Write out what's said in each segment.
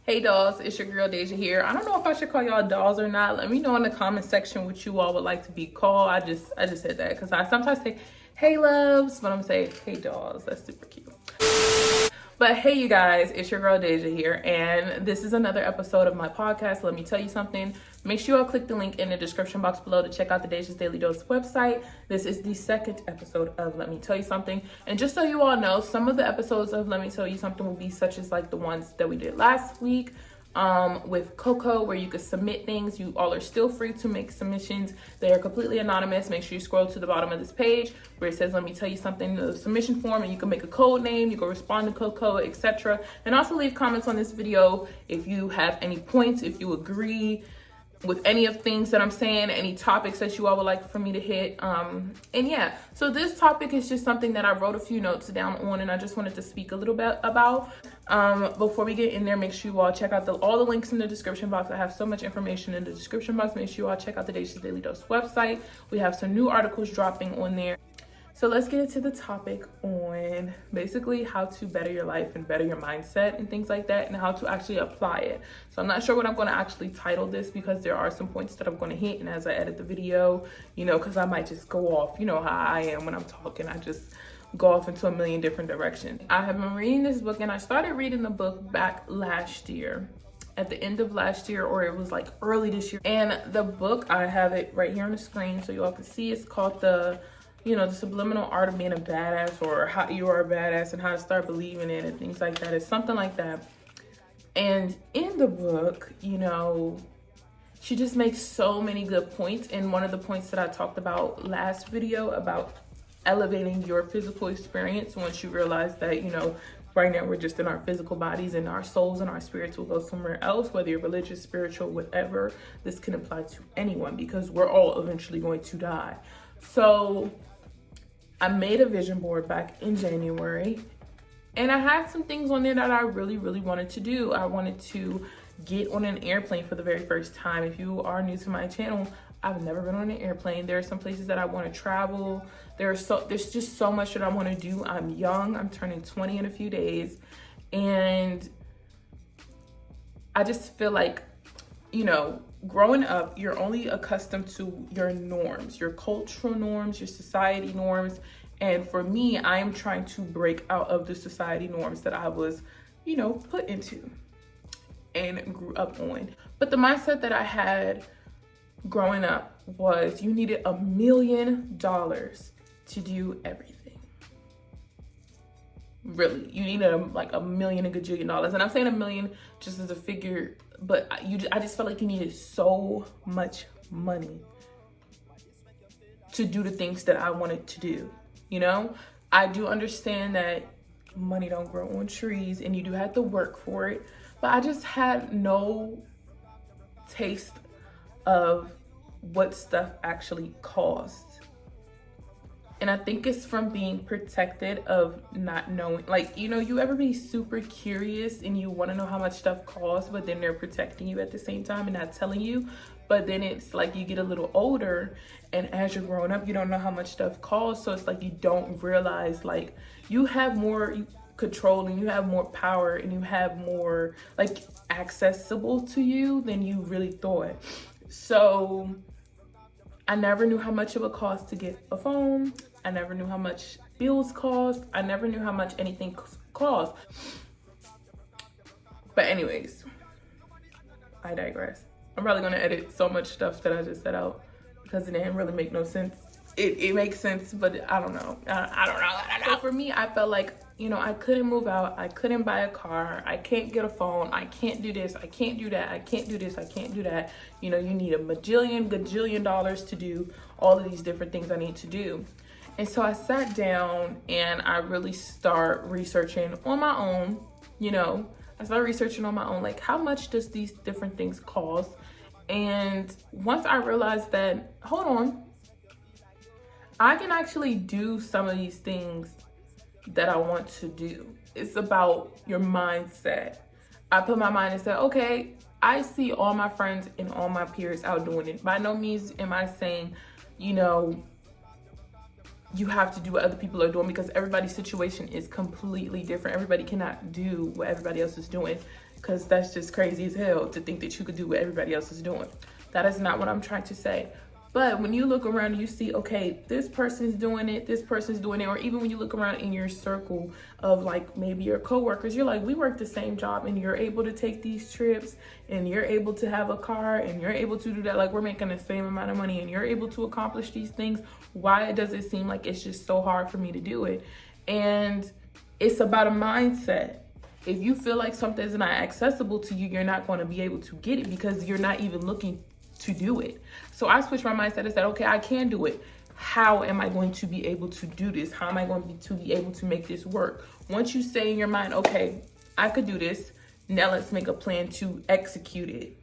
Hey dolls, it's your girl Deja here. I don't know if I should call y'all dolls or not. Let me know in the comment section what you all would like to be called. I just said that because I sometimes say hey loves, but I'm saying hey dolls. That's super cute. But hey you guys, it's your girl Deja here, and this is another episode of my podcast. Let me tell you something. Make sure you all click the link in the description box below to check out the Deja's Daily Dose website. This is the second episode of Let Me Tell You Something. And just so you all know, some of the episodes of Let Me Tell You Something will be such as like the ones that we did last week with Coco, where you could submit things. You all are still free to make submissions. They are completely anonymous. Make sure you scroll to the bottom of this page where it says Let Me Tell You Something, the submission form, and you can make a code name, you can respond to Coco, etc. And also leave comments on this video if you have any points, if you agree with any of things that I'm saying, any topics that you all would like for me to hit. And yeah, so this topic is just something that I wrote a few notes down on, and I just wanted to speak a little bit about. Before we get in there, make sure you all check out all the links in the description box. I have so much information in the description box. Make sure you all check out the Deja's Daily Dose website. We have some new articles dropping on there. So let's get into the topic on basically how to better your life and better your mindset and things like that, and how to actually apply it. So I'm not sure what I'm going to actually title this, because there are some points that I'm going to hit, and as I edit the video, you know, because I might just go off, you know how I am when I'm talking, I just go off into a million different directions. I have been reading this book, and I started reading the book back last year, at the end of last year, or it was like early this year. And the book, I have it right here on the screen so you all can see. It's called the Subliminal Art of Being a Badass, or How You Are a Badass and How to Start Believing in It and things like that. It's something like that. And in the book, you know, she just makes so many good points. And one of the points that I talked about last video about elevating your physical experience, once you realize that, you know, right now we're just in our physical bodies, and our souls and our spirits will go somewhere else, whether you're religious, spiritual, whatever. This can apply to anyone, because we're all eventually going to die. So I made a vision board back in January, and I had some things on there that I really wanted to do. I wanted to get on an airplane for the very first time. If you are new to my channel, I've never been on an airplane. There are some places that I want to travel. There's just so much that I want to do. I'm young. I'm turning 20 in a few days, and I just feel like, you know, growing up, you're only accustomed to your norms, your cultural norms, your society norms. And for me, I am trying to break out of the society norms that I was, you know, put into and grew up on. But the mindset that I had growing up was you needed $1 million to do everything. Really, you needed like $1 million, a gajillion dollars. And I'm saying $1 million just as a figure, but I just felt like you needed so much money to do the things that I wanted to do. You know, I do understand that money don't grow on trees, and you do have to work for it, but I just had no taste of what stuff actually costs. And I think it's from being protected of not knowing, like, you know, you ever be super curious and you want to know how much stuff costs, but then they're protecting you at the same time and not telling you. But then it's like you get a little older, and as you're growing up, you don't know how much stuff costs. So it's like you don't realize, like, you have more control and you have more power and you have more like accessible to you than you really thought. So I never knew how much it would cost to get a phone. I never knew how much bills cost. I never knew how much anything cost. But anyways, I digress. I'm probably gonna edit so much stuff that I just said out because it didn't really make no sense. It makes sense, but I don't know. I don't know. So for me, I felt like, you know, I couldn't move out. I couldn't buy a car. I can't get a phone. I can't do this. I can't do that. I can't do this. I can't do that. You know, you need a gajillion dollars to do all of these different things I need to do. And so I sat down and I really start researching on my own. You know, I started researching on my own, like, how much does these different things cost? And once I realized that, hold on, I can actually do some of these things that I want to do. It's about your mindset. I put my mind and said, okay, I see all my friends and all my peers out doing it. By no means am I saying, you know, you have to do what other people are doing, because everybody's situation is completely different. Everybody cannot do what everybody else is doing. because that's just crazy as hell to think that you could do what everybody else is doing. That is not what I'm trying to say. But when you look around and you see, okay, this person's doing it, this person's doing it, or even when you look around in your circle of like maybe your coworkers, you're like, we work the same job and you're able to take these trips and you're able to have a car and you're able to do that. Like, we're making the same amount of money and you're able to accomplish these things. Why does it seem like it's just so hard for me to do it? And it's about a mindset. If you feel like something is not accessible to you, you're not going to be able to get it because you're not even looking to do it. So I switched my mindset and said, okay, I can do it. How am I going to be able to do this? How am I going to be able to make this work? Once you say in your mind, okay, I could do this, now let's make a plan to execute it.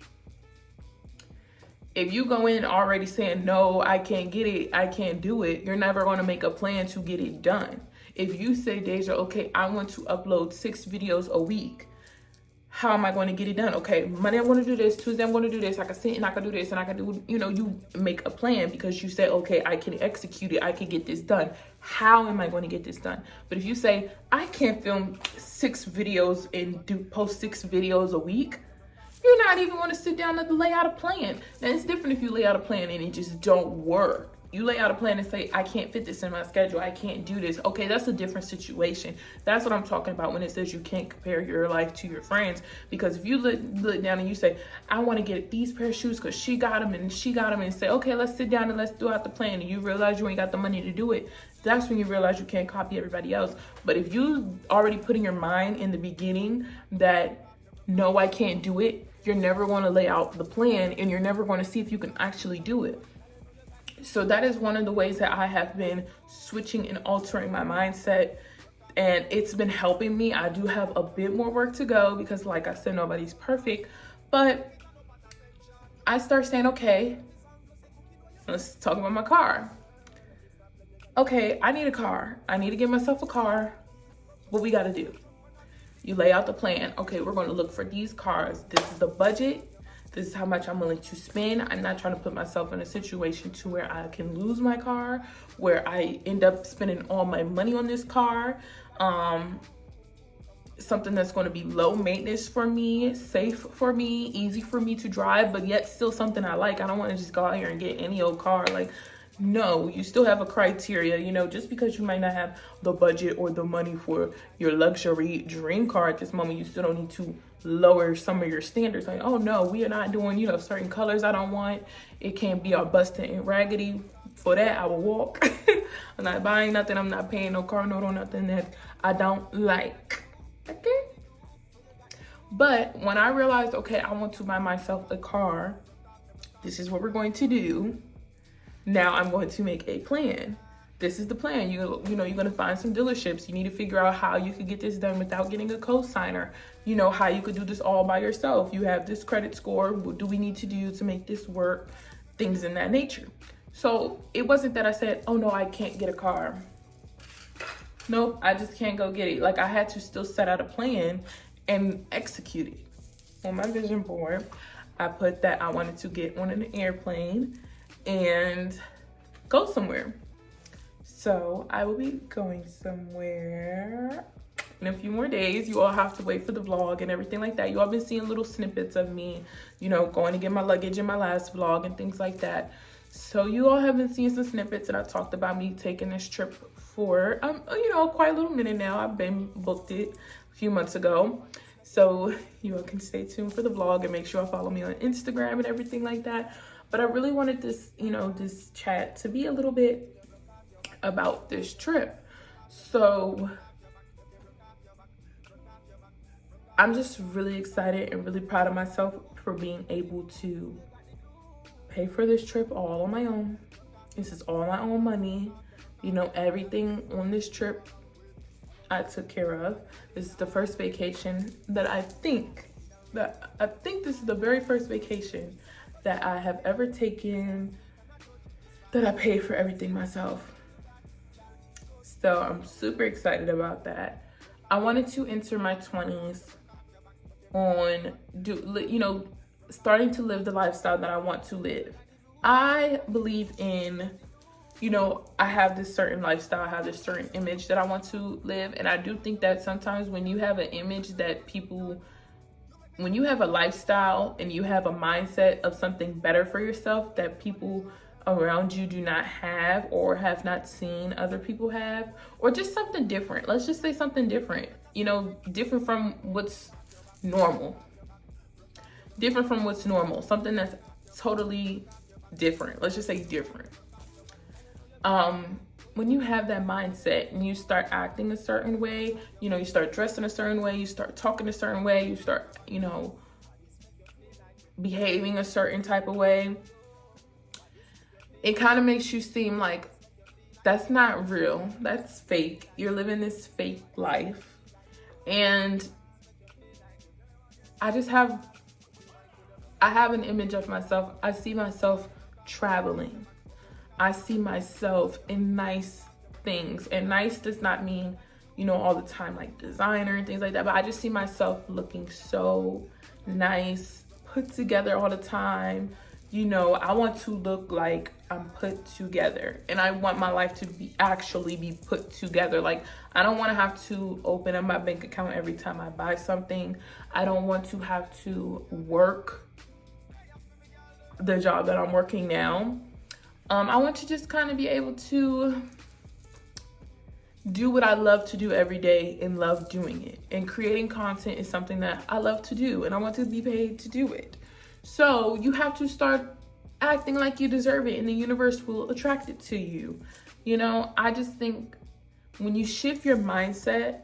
If you go in already saying, no, I can't get it, I can't do it, you're never going to make a plan to get it done. If you say, Deja, okay, I want to upload 6 videos a week, how am I going to get it done? Okay, Monday I'm going to do this, Tuesday I'm going to do this, I can sit and I can do this and I can do, you make a plan because you say, okay, I can execute it, I can get this done. How am I going to get this done? But if you say, I can't film 6 videos and post 6 videos a week, you're not even going to sit down and lay out a plan. Now, it's different if you lay out a plan and it just don't work. You lay out a plan and say, I can't fit this in my schedule, I can't do this. Okay, that's a different situation. That's what I'm talking about when it says you can't compare your life to your friends. Because if you look down and you say, I want to get these pair of shoes because she got them and she got them, and say, okay, let's sit down and let's do out the plan, and you realize you ain't got the money to do it, that's when you realize you can't copy everybody else. But if you already put in your mind in the beginning that, no, I can't do it, you're never going to lay out the plan and you're never going to see if you can actually do it. So that is one of the ways that I have been switching and altering my mindset, and it's been helping me. I do have a bit more work to go because, like I said, nobody's perfect, but I start saying, okay, let's talk about my car. Okay, I need a car. I need to get myself a car. What we got to do? You lay out the plan. Okay, we're going to look for these cars. This is the budget. This is how much I'm willing to spend. I'm not trying to put myself in a situation to where I can lose my car, where I end up spending all my money on this car. Something that's going to be low maintenance for me, safe for me, easy for me to drive, but yet still something I like. I don't want to just go out here and get any old car. Like, no, you still have a criteria. Just because you might not have the budget or the money for your luxury dream car at this moment, you still don't need to lower some of your standards. Like, oh no, we are not doing, certain colors I don't want. It can't be all busted and raggedy. For that, I will walk. I'm not buying nothing. I'm not paying no car note on nothing that I don't like. Okay? But when I realized, okay, I want to buy myself a car, this is what we're going to do. Now I'm going to make a plan. This is the plan. You're going to find some dealerships. You need to figure out how you could get this done without getting a co-signer. How you could do this all by yourself. You have this credit score. What do we need to do to make this work? Things in that nature. So it wasn't that I said, oh no, I can't get a car. Nope, I just can't go get it. Like, I had to still set out a plan and execute it. On my vision board, I put that I wanted to get on an airplane and go somewhere. So I will be going somewhere in a few more days. You all have to wait for the vlog and everything like that. You all been seeing little snippets of me, going to get my luggage in my last vlog and things like that. So you all have been seeing some snippets, and I talked about me taking this trip for, quite a little minute now. I've been booked it a few months ago. So you all can stay tuned for the vlog and make sure you follow me on Instagram and everything like that. But I really wanted this, this chat to be a little bit about this trip. So I'm just really excited and really proud of myself for being able to pay for this trip all on my own. This is all my own money. Everything on this trip I took care of. This is the first vacation that I think this is the very first vacation that I have ever taken that I paid for everything myself. So I'm super excited about that. I wanted to enter my 20s on starting to live the lifestyle that I want to live. I believe in, I have this certain lifestyle, I have this certain image that I want to live. And I do think that sometimes when you have an image that people when you have a lifestyle and you have a mindset of something better for yourself that people around you do not have or have not seen other people have, or just something different. Let's just say something different, you know, different from what's normal. Different from what's normal. Something that's totally different. Let's just say different. When you have that mindset and you start acting a certain way, you know, you start dressing a certain way, you start talking a certain way, you start, you know, behaving a certain type of way, it kind of makes you seem like that's not real. That's fake. You're living this fake life. And I have an image of myself. I see myself traveling. I see myself in nice things. And nice does not mean, you know, all the time like designer and things like that. But I just see myself looking so nice, put together all the time. You know, I want to look like I'm put together. And I want my life to actually be put together. Like, I don't want to have to open up my bank account every time I buy something. I don't want to have to work the job that I'm working now. I want to just kind of be able to do what I love to do every day and love doing it. And creating content is something that I love to do and I want to be paid to do it. So you have to start acting like you deserve it and the universe will attract it to you. You know, I just think when you shift your mindset,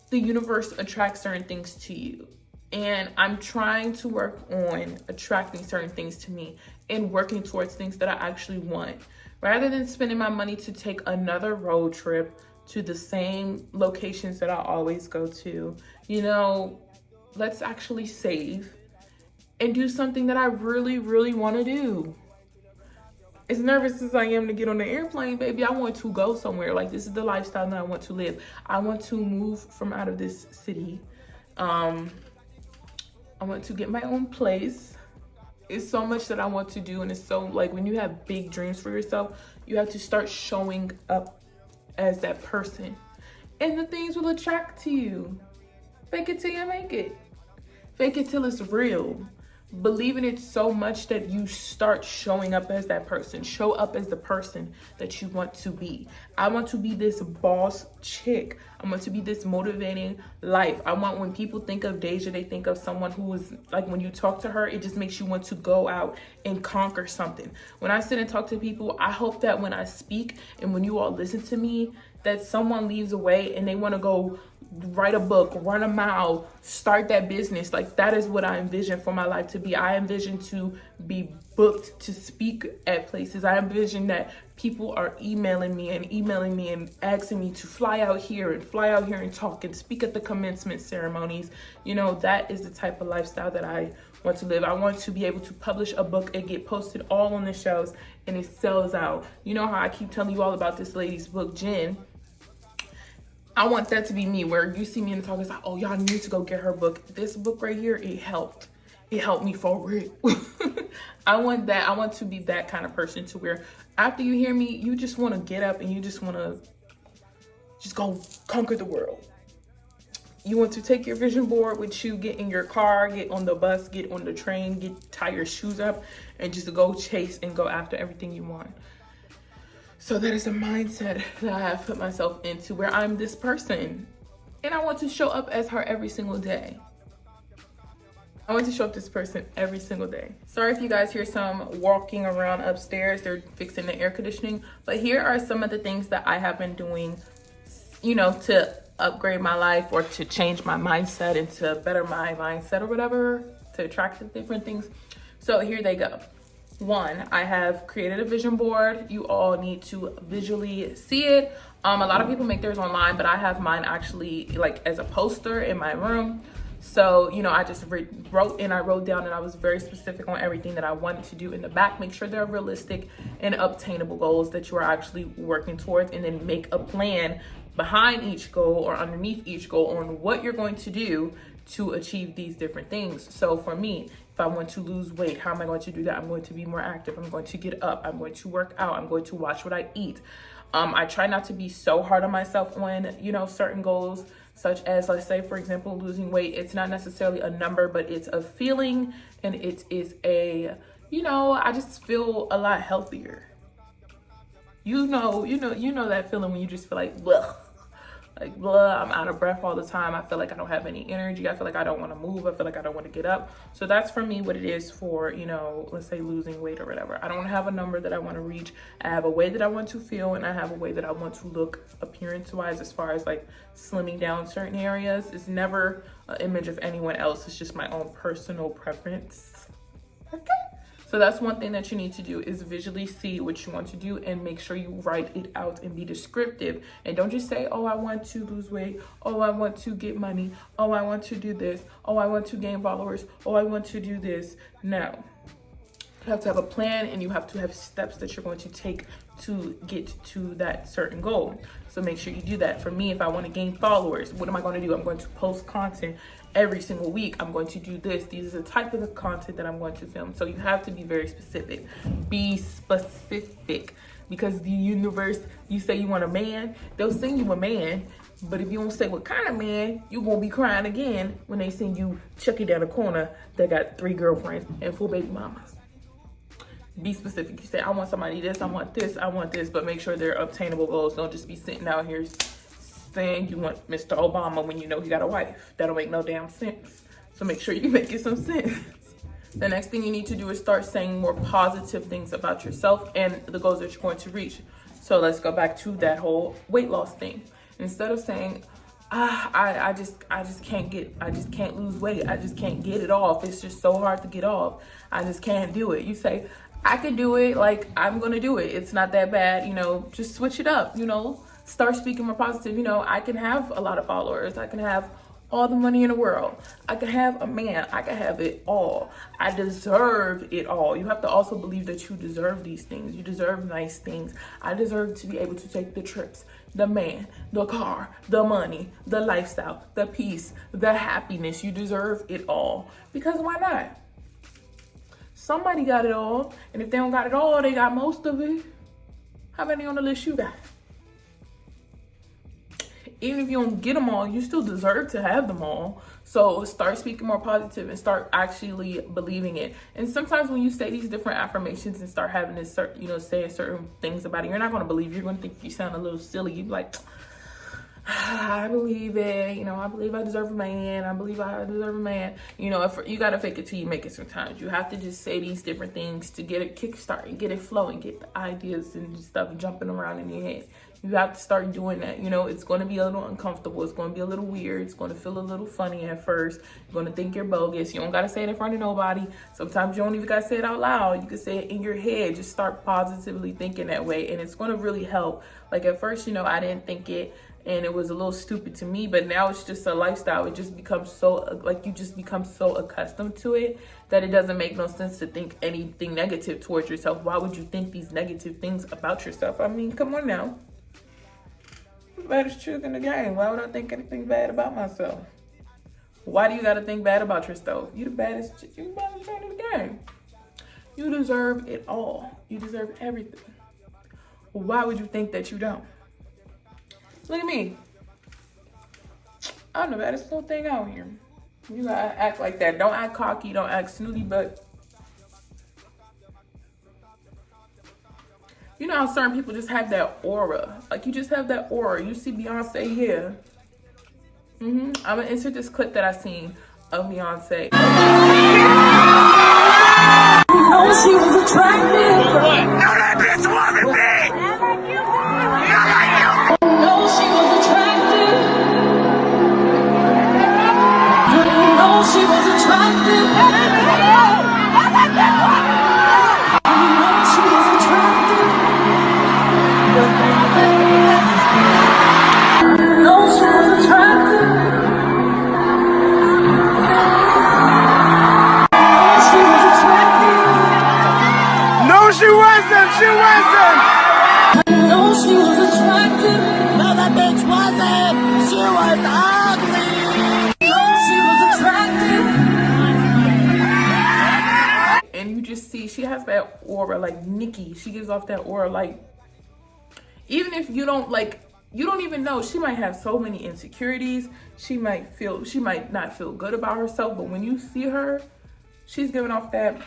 the universe attracts certain things to you. And I'm trying to work on attracting certain things to me and working towards things that I actually want. Rather than spending my money to take another road trip to the same locations that I always go to, you know, let's actually save and do something that I really, really want to do. As nervous as I am to get on the airplane, baby, I want to go somewhere. Like, this is the lifestyle that I want to live. I want to move from out of this city. I want to get my own place. It's so much that I want to do, and it's so, like, when you have big dreams for yourself, you have to start showing up as that person. And the things will attract to you. Fake it till you make it. Fake it till it's real. Believe in it so much that you start showing up as that person. Show up as the person that you want to be. I want to be this boss chick. I want to be this motivating life. I want, when people think of Deja, they think of someone who is like, when you talk to her, it just makes you want to go out and conquer something. When I sit and talk to people, I hope that when I speak and when you all listen to me, that someone leaves away and they want to go write a book, run a mile, start that business. Like, that is what I envision for my life to be. I envision to be booked to speak at places. I envision that people are emailing me and asking me to fly out here and talk and speak at the commencement ceremonies. You know, that is the type of lifestyle that I want to live. I want to be able to publish a book and get posted all on the shelves and it sells out. You know how I keep telling you all about this lady's book, Jen? I want that to be me, where you see me in the talk, it's like, oh, y'all need to go get her book. This book right here, it helped. It helped me for real. I want that. I want to be that kind of person, to where after you hear me, you just want to get up and you just want to just go conquer the world. You want to take your vision board with you, get in your car, get on the bus, get on the train, tie your shoes up, and just go chase and go after everything you want. So that is a mindset that I have put myself into, where I'm this person and I want to show up as her every single day. I want to show up this person every single day. Sorry if you guys hear some walking around upstairs. They're fixing the air conditioning. But here are some of the things that I have been doing, you know, to upgrade my life or to change my mindset and to better my mindset or whatever, to attract the different things. So here they go. One, I have created a vision board. You all need to visually see it. A lot of people make theirs online, but I have mine actually like as a poster in my room. So, you know, I just wrote down, and I was very specific on everything that I wanted to do in the back. Make sure they're realistic and obtainable goals that you are actually working towards, and then make a plan behind each goal or underneath each goal on what you're going to do to achieve these different things. So for me, if I want to lose weight, how am I going to do that? I'm going to be more active. I'm going to get up. I'm going to work out. I'm going to watch what I eat. I try not to be so hard on myself on, you know, certain goals. such as, let's say, for example, losing weight. It's not necessarily a number, but it's a feeling, and it is a, you know, I just feel a lot healthier. You know that feeling when you just feel like, bleh. Like, blah, I'm out of breath all the time. I feel like I don't have any energy. I feel like I don't want to move. I feel like I don't want to get up. So that's for me what it is for, you know, let's say losing weight or whatever. I don't have a number that I want to reach. I have a way that I want to feel, and I have a way that I want to look appearance-wise, as far as like slimming down certain areas. It's never an image of anyone else. It's just my own personal preference. Okay. So that's one thing that you need to do, is visually see what you want to do and make sure you write it out and be descriptive. And don't just say, oh, I want to lose weight. Oh, I want to get money. Oh, I want to do this. Oh, I want to gain followers. Oh, I want to do this. No. You have to have a plan, and you have to have steps that you're going to take to get to that certain goal. So make sure you do that. For me, if I want to gain followers, what am I going to do? I'm going to post content every single week. I'm going to do this. These are the type of the content that I'm going to film. So you have to be very specific. Be specific, because the universe, you say you want a man, they'll send you a man. But if you don't say what kind of man, you're going to be crying again when they send you Chucky down the corner that got 3 girlfriends and 4 baby mamas. Be specific. You say, I want somebody this, I want this, but make sure they're obtainable goals. Don't just be sitting out here saying you want Mr. Obama when you know he got a wife. That'll make no damn sense. So make sure you make it some sense. The next thing you need to do is start saying more positive things about yourself and the goals that you're going to reach. So let's go back to that whole weight loss thing. Instead of saying, I just can't lose weight. I just can't get it off. It's just so hard to get off. I just can't do it. You say, I can do it. Like, I'm going to do it. It's not that bad. You know, just switch it up, you know, start speaking more positive. You know, I can have a lot of followers. I can have all the money in the world. I can have a man. I can have it all. I deserve it all. You have to also believe that you deserve these things. You deserve nice things. I deserve to be able to take the trips, the man, the car, the money, the lifestyle, the peace, the happiness. You deserve it all. Because why not? Somebody got it all. And if they don't got it all, they got most of it. How many on the list you got? Even if you don't get them all, you still deserve to have them all. So start speaking more positive and start actually believing it. And sometimes when you say these different affirmations and start having this, you know, saying certain things about it, you're not going to believe. You're going to think you sound a little silly. You're like, I believe it. You know, I believe I deserve a man. I believe I deserve a man. You know, if you got to fake it till you make it sometimes. You have to just say these different things to get it kickstart and get it flowing, get the ideas and stuff jumping around in your head. You have to start doing that. You know, it's going to be a little uncomfortable. It's going to be a little weird. It's going to feel a little funny at first. You're going to think you're bogus. You don't got to say it in front of nobody. Sometimes you don't even got to say it out loud. You can say it in your head. Just start positively thinking that way. And it's going to really help. Like at first, you know, I didn't think it. And it was a little stupid to me, but now it's just a lifestyle. It just becomes so, like, you just become so accustomed to it that it doesn't make no sense to think anything negative towards yourself. Why would you think these negative things about yourself? I mean, come on now. I'm the baddest chick in the game. Why would I think anything bad about myself? Why do you got to think bad about yourself? You the baddest chick. You the baddest chick in the game. You deserve it all. You deserve everything. Why would you think that you don't? Look at me. I'm the baddest little thing out here. You gotta act like that. Don't act cocky. Don't act snooty, but you know how certain people just have that aura. Like you just have that aura. You see Beyonce here. I'm gonna insert this clip that I seen of Beyonce. You know she was attractive. No, that bitch wasn't big. No, she was attractive. You know she was attractive. You know she was attractive. You know she was attractive. She was attractive. No, she wasn't. She wasn't. No, she was attractive. No, that bitch wasn't. She was ugly. No, she was attractive. And you just see she has that aura like Nicki. She gives off that aura like, even if you don't like you don't even know. She might have so many insecurities. She might not feel good about herself, but when you see her, she's giving off that,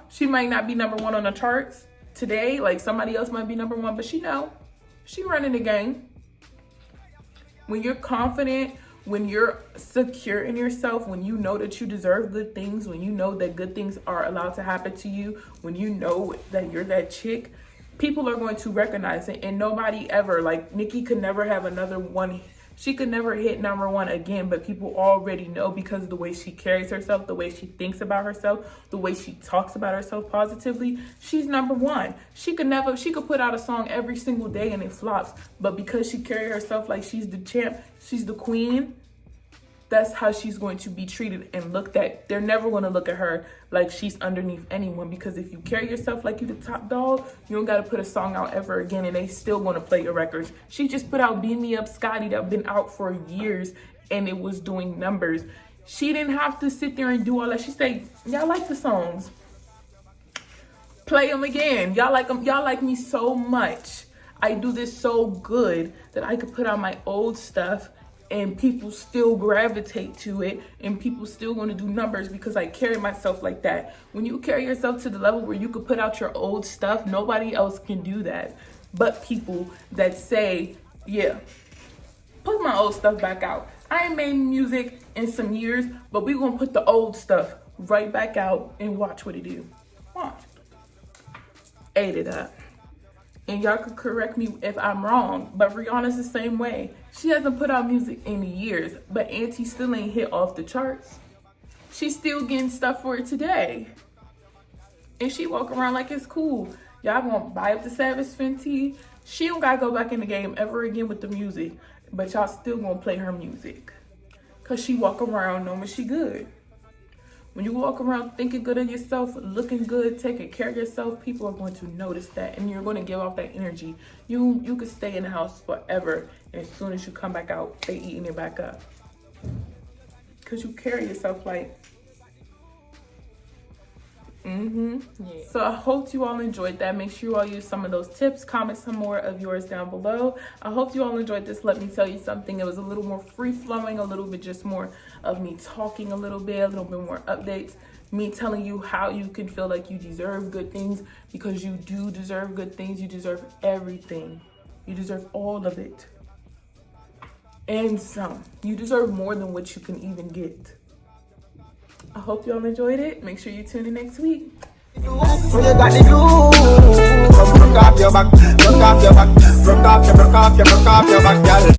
she might not be number one on the charts today. Like somebody else might be number one, but she running the game. When you're confident, when you're secure in yourself, when you know that you deserve good things, when you know that good things are allowed to happen to you, when you know that you're that chick, people are going to recognize it. And nobody ever, like Nicki could never have another one. She could never hit number one again, but people already know because of the way she carries herself, the way she thinks about herself, the way she talks about herself positively. She's number one. She could put out a song every single day and it flops, but because she carries herself like she's the champ, she's the queen, that's how she's going to be treated and looked at. They're never going to look at her like she's underneath anyone, because if you carry yourself like you're the top dog, you don't got to put a song out ever again and they still going to play your records. She just put out Beam Me Up Scotty that been out for years and it was doing numbers. She didn't have to sit there and do all that. She said, y'all like the songs, play them again. Y'all like them. Y'all like me so much. I do this so good that I could put out my old stuff and people still gravitate to it and people still want to do numbers because I carry myself like that. When you carry yourself to the level where you could put out your old stuff, nobody else can do that but people that say, yeah, put my old stuff back out. I ain't made music in some years, but we gonna put the old stuff right back out and watch what it do. Watch. Ate it up. And y'all could correct me if I'm wrong, but Rihanna's the same way. She hasn't put out music in years, but Auntie still ain't hit off the charts. She's still getting stuff for it today. And she walk around like it's cool. Y'all gonna buy up the Savage Fenty. She don't gotta go back in the game ever again with the music, but y'all still gonna play her music. Cause she walk around knowing she good. When you walk around thinking good of yourself, looking good, taking care of yourself, people are going to notice that and you're going to give off that energy. You could stay in the house forever, and as soon as you come back out, they eating it back up. Because you carry yourself like, Yeah. So I hope you all enjoyed that. Make sure you all use some of those tips. Comment some more of yours down below. I hope you all enjoyed this. Let me tell you something. It was a little more free-flowing, a little bit just more of me talking a little bit more updates, me telling you how you can feel like you deserve good things, because you do deserve good things. You deserve everything. You deserve all of it. And some. You deserve more than what you can even get. I hope y'all enjoyed it. Make sure you tune in next week. When you got the glue, broke off your back, broke off your back, broke off your back, girl.